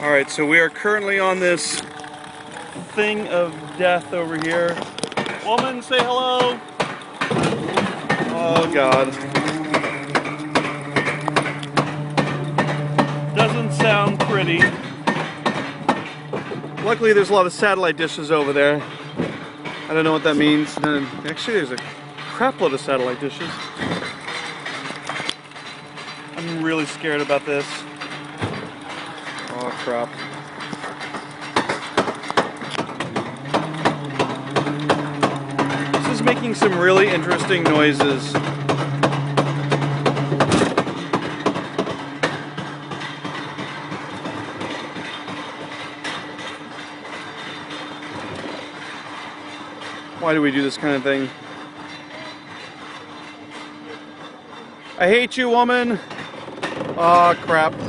Alright, so we are currently on this thing of death over here. Woman, say hello! Oh god. Doesn't sound pretty. Luckily there's a lot of satellite dishes over there. I don't know what that means. And actually there's a crap load of satellite dishes. I'm really scared about this. Oh crap. This is making some really interesting noises. Why do we do this kind of thing? I hate you, woman. Oh crap. Oh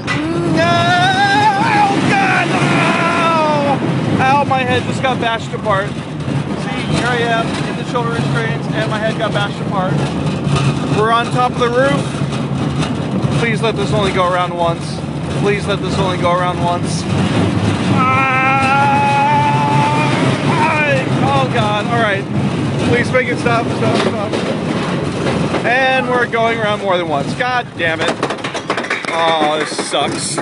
god! Ow! Ow, my head just got bashed apart. See, here I am in the shoulder restraints and my head got bashed apart. We're on top of the roof. Please let this only go around once. Please let this only go around once. Oh god, alright. Please make it stop, stop, stop. And we're going around more than once. God damn it. Oh, this sucks.